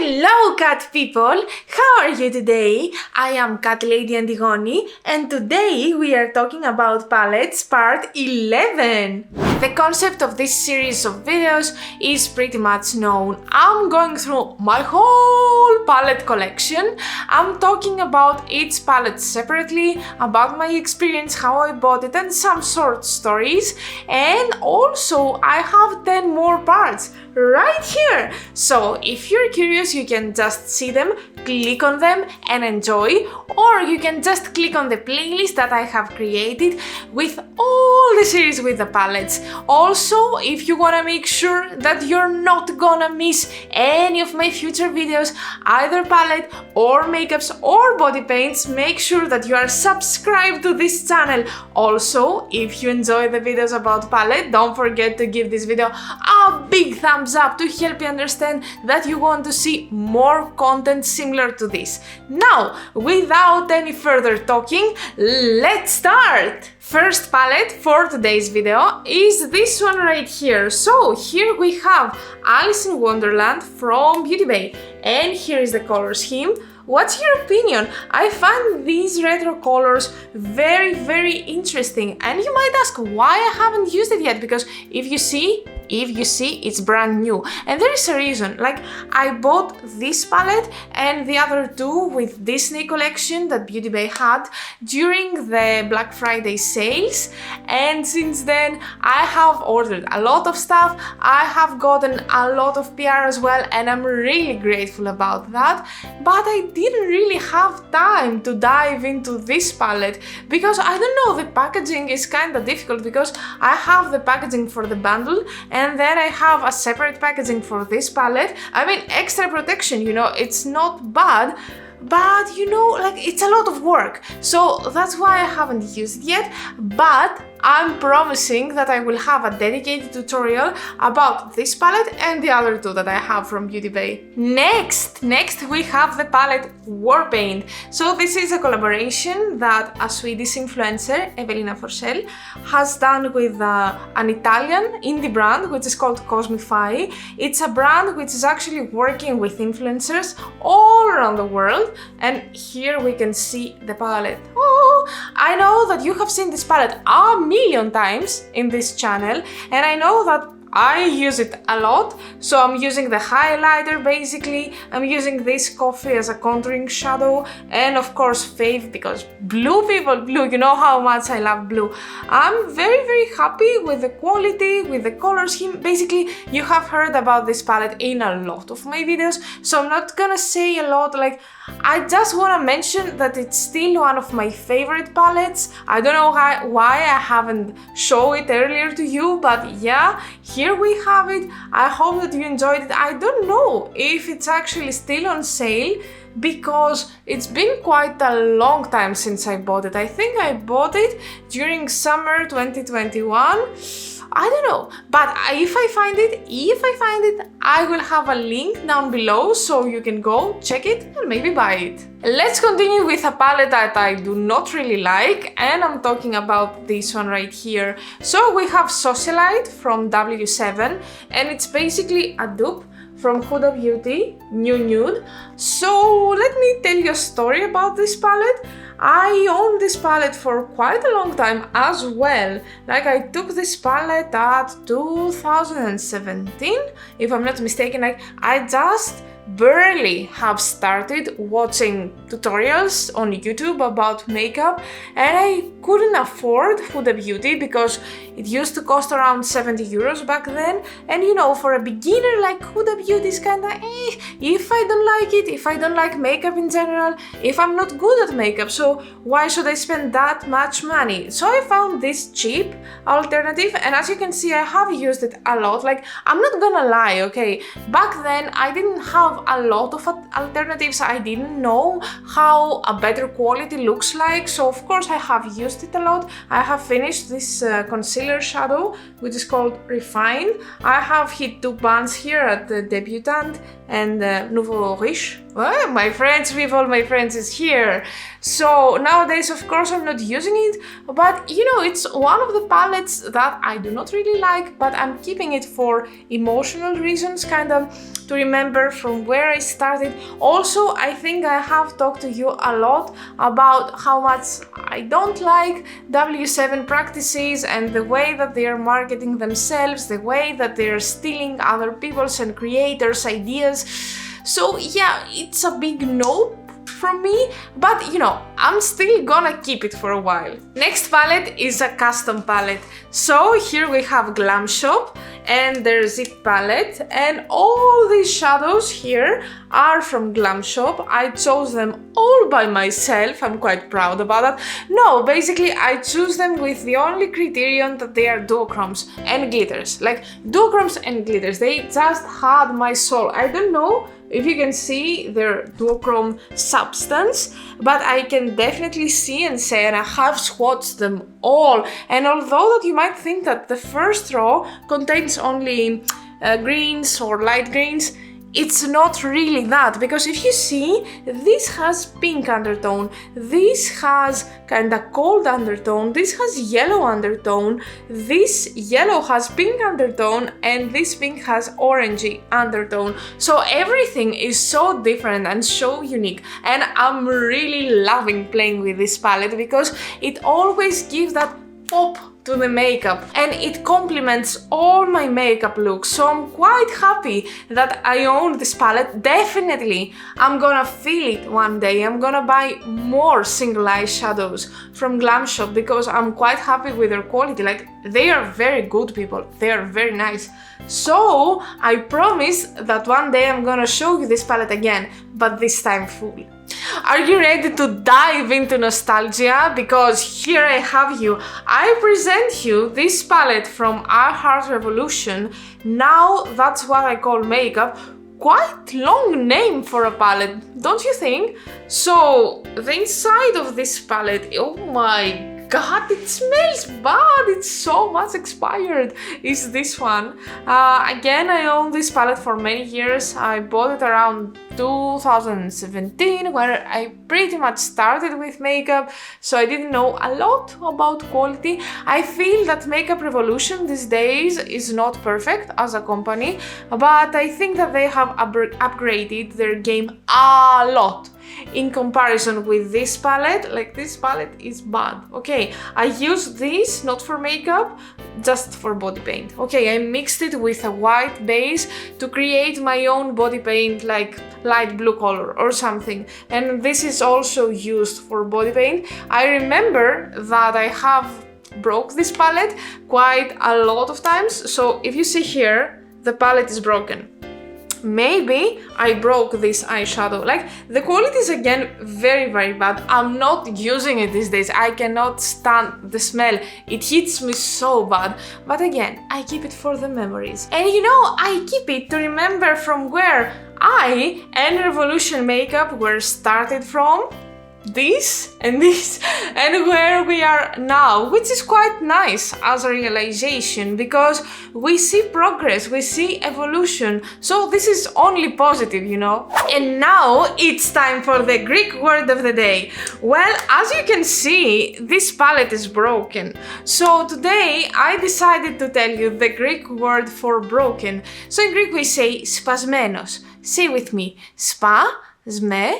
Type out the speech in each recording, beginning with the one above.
Hello cat people! How are you today? I am Catlady Antigoni and today we are talking about palettes part 11. The concept of this series of videos is pretty much known. I'm going through my whole palette collection. I'm talking about each palette separately, about my experience, how I bought it and some short stories. And also I have 10 more parts right here. So if you're curious, you can just see them, click on them and enjoy, or you can just click on the playlist that I have created with all the series with the palettes. Also, if you want to make sure that you're not gonna miss any of my future videos, either palette or makeups or body paints, make sure that you are subscribed to this channel. Also, if you enjoy the videos about palette, don't forget to give this video a big thumbs up to help you understand that you want to see more content similar to this. Now, without any further talking, let's start! First palette for today's video is this one right here. So here we have Alice in Wonderland from Beautybay, and here is the color scheme. What's your opinion? I find these retro colors very interesting, and you might ask why I haven't used it yet, because if you see, it's brand new. And there is a reason. Like, I bought this palette and the other two with Disney collection that Beautybay had during the Black Friday sales, and since then I have ordered a lot of stuff. I have gotten a lot of PR as well, and I'm really grateful about that. But I didn't really have time to dive into this palette because I don't know, the packaging is kind of difficult, because I have the packaging for the bundle and then I have a separate packaging for this palette. I mean, extra protection, you know, it's not bad, but you know, like, it's a lot of work. So that's why I haven't used it yet, but I'm promising that I will have a dedicated tutorial about this palette and the other two that I have from Beautybay. Next we have the palette Warpaint. So this is a collaboration that a Swedish influencer, Evelina Forsell, has done with an Italian indie brand which is called Cosmify. It's a brand which is actually working with influencers all around the world, and here we can see the palette. Oh, I know that you have seen this palette a million times in this channel, and I know that I use it a lot. So I'm using the highlighter basically, I'm using this coffee as a contouring shadow, and of course fave, because blue people, blue, you know how much I love blue. I'm very happy with the quality, with the color scheme. Basically, you have heard about this palette in a lot of my videos, so I'm not gonna say a lot. Like, I just want to mention that it's still one of my favorite palettes. I don't know why I haven't shown it earlier to you, but yeah, here we have it. I hope that you enjoyed it. I don't know if it's actually still on sale, because it's been quite a long time since I bought it. I think I bought it during summer 2021. I don't know, but if I find it, I will have a link down below so you can go check it and maybe buy it. Let's continue with a palette that I do not really like, and I'm talking about this one right here. So we have Socialite from W7, and it's basically a dupe from Huda Beauty, New Nude. So let me tell you a story about this palette. I owned this palette for quite a long time as well. Like, I took this palette at 2017, if I'm not mistaken. Like, I just barely have started watching tutorials on YouTube about makeup, and I couldn't afford Huda Beauty because it used to cost around 70 euros back then, and you know, for a beginner, like, Huda Beauty is kinda if I don't like it, if I don't like makeup in general, if I'm not good at makeup, so why should I spend that much money? So I found this cheap alternative, and as you can see, I have used it a lot. Like, I'm not gonna lie, okay, back then I didn't have a lot of alternatives. I didn't know how a better quality looks like, so of course I have used it a lot. I have finished this concealer shadow, which is called Refine. I have hit 2 pans here at the Debutante and Nouveau Riche. Well, my friends, with all my friends, is here. So nowadays, of course, I'm not using it, but you know, it's one of the palettes that I do not really like, but I'm keeping it for emotional reasons, kind of to remember from from where I started. Also, I think I have talked to you a lot about how much I don't like W7 practices and the way that they are marketing themselves, the way that they are stealing other people's and creators' ideas. So yeah, it's a big no from me, but you know, I'm still gonna keep it for a while. Next palette is a custom palette. So here we have Glamshop and their Zip palette, and all these shadows here are from Glamshop. I chose them all by myself. I'm quite proud about that. No, basically I choose them with the only criterion that they are duochromes and glitters. Like duochromes and glitters, they just had my soul. I don't know if you can see their duochrome substance, but I can definitely see and say, and I have swatched them all. And although that you might think that the first row contains only greens or light greens, it's not really that, because if you see, this has pink undertone, this has kinda cold undertone, this has yellow undertone, this yellow has pink undertone, and this pink has orangey undertone. So everything is so different and so unique, and I'm really loving playing with this palette because it always gives that pop to the makeup and it complements all my makeup looks. So I'm quite happy that I own this palette. Definitely I'm gonna feel it one day. I'm gonna buy more single eye shadows from Glamshop because I'm quite happy with their quality. Like, they are very good people, they are very nice. So I promise that one day I'm gonna show you this palette again, but this time full. Are you ready to dive into nostalgia? Because here I have you. I present you this palette from Our Heart Revolution. Now that's what I call makeup. Quite long name for a palette, don't you think? So the inside of this palette, oh my God, it smells bad, it's so much expired, is this one. Again, I own this palette for many years. I bought it around 2017, where I pretty much started with makeup, so I didn't know a lot about quality. I feel that Makeup Revolution these days is not perfect as a company, but I think that they have upgraded their game a lot. In comparison with this palette, like this palette is bad. Okay, I use this not for makeup, just for body paint. Okay, I mixed it with a white base to create my own body paint, like light blue color or something. And this is also used for body paint. I remember that I have broke this palette quite a lot of times. So if you see here, the palette is broken. Maybe I broke this eyeshadow. Like, the quality is again very bad. I'm not using it these days. I cannot stand the smell. It hits me so bad. But again, I keep it for the memories. And you know, I keep it to remember from where I and Revolution Makeup were started from. This and where we are now, which is quite nice as a realization because we see progress, we see evolution, so this is only positive, you know. And now it's time for the Greek word of the day. Well, as you can see, this palette is broken, so today I decided to tell you the Greek word for broken. So in Greek we say spasmenos. Say with me, spasmenos.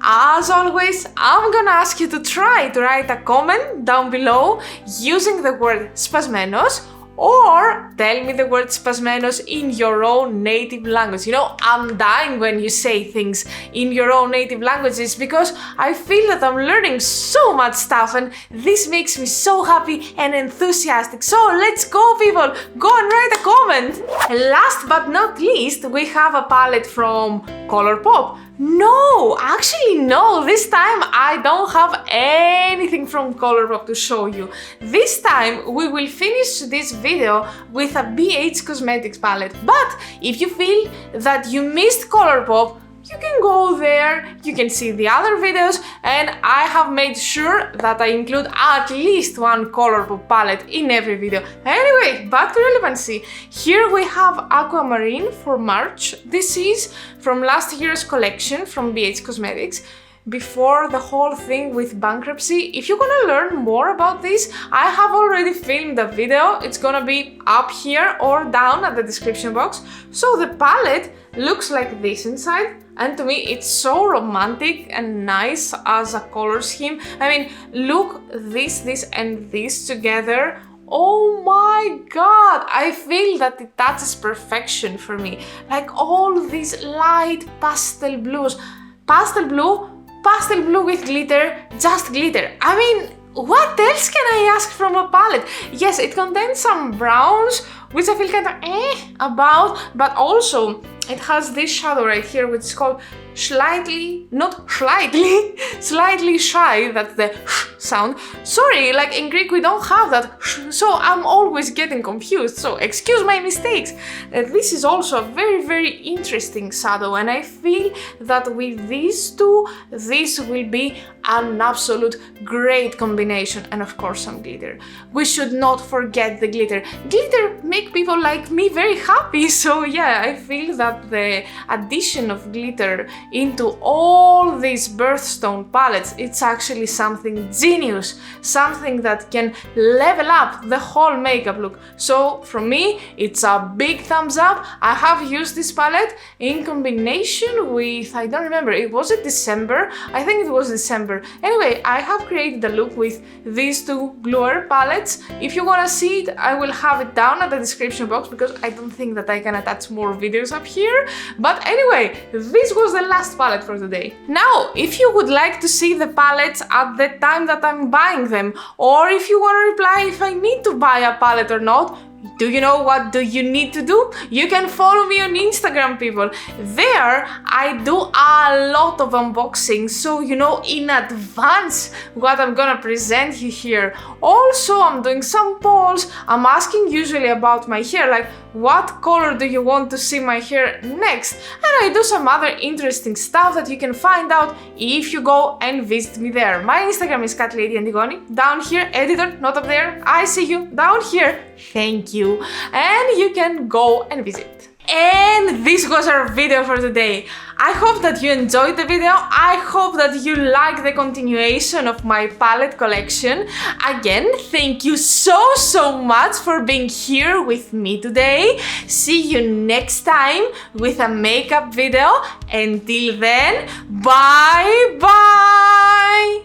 As always, I'm gonna ask you to try to write a comment down below using the word spasmenos, or tell me the word spasmenos in your own native language. You know, I'm dying when you say things in your own native languages because I feel that I'm learning so much stuff and this makes me so happy and enthusiastic. So let's go, people, go and write a comment. And last but not least, we have a palette from Colourpop. No, actually no, this time I don't have anything from Colourpop to show you. This time we will finish this video with a BH Cosmetics palette, but if you feel that you missed Colourpop, you can go there, you can see the other videos, and I have made sure that I include at least one Colourpop palette in every video. Anyway, back to relevancy. Here we have Aquamarine for March. This is from last year's collection from BH Cosmetics. before the whole thing with bankruptcy. If you wanna learn more about this, I have already filmed a video. It's gonna be up here or down at the description box. So the palette looks like this inside, and to me it's so romantic and nice as a color scheme. I mean, look, this and this together. Oh my god, I feel that it touches perfection for me. Like all these light pastel blues. Pastel blue with glitter, just glitter. I mean, what else can I ask from a palette? Yes, it contains some browns, which I feel kind of about, but also it has this shadow right here, which is called slightly shy, that's the sound. Sorry, like in Greek we don't have that, so I'm always getting confused, so excuse my mistakes. This is also a very interesting shadow, and I feel that with these two, this will be an absolute great combination, and of course some glitter. We should not forget the glitter. Glitter make people like me very happy, so yeah, I feel that the addition of glitter into all these birthstone palettes, it's actually something genius, something that can level up the whole makeup look. So from me, it's a big thumbs up. I have used this palette in combination with, I don't remember, was it December? I think it was December. Anyway, I have created a look with these two bluer palettes. If you wanna see it, I will have it down at the description box, because I don't think that I can attach more videos up here. But anyway, this was the last palette for today. Now, if you would like to see the palettes at the time that I'm buying them, or if you want to reply if I need to buy a palette or not, do you know what do you need to do? You can follow me on Instagram, people. There I do a lot of unboxing, so you know in advance what I'm gonna present you here. Also, I'm doing some polls. I'm asking usually about my hair, like what color do you want to see my hair next? And I do some other interesting stuff that you can find out if you go and visit me there. My Instagram is Catlady Antigoni. Down here, editor, not up there. I see you down here. Thank you. And you can go and visit. And this was our video for today. I hope that you enjoyed the video. I hope that you like the continuation of my palette collection. Again, thank you so much for being here with me today. See you next time with a makeup video. Until then, bye bye!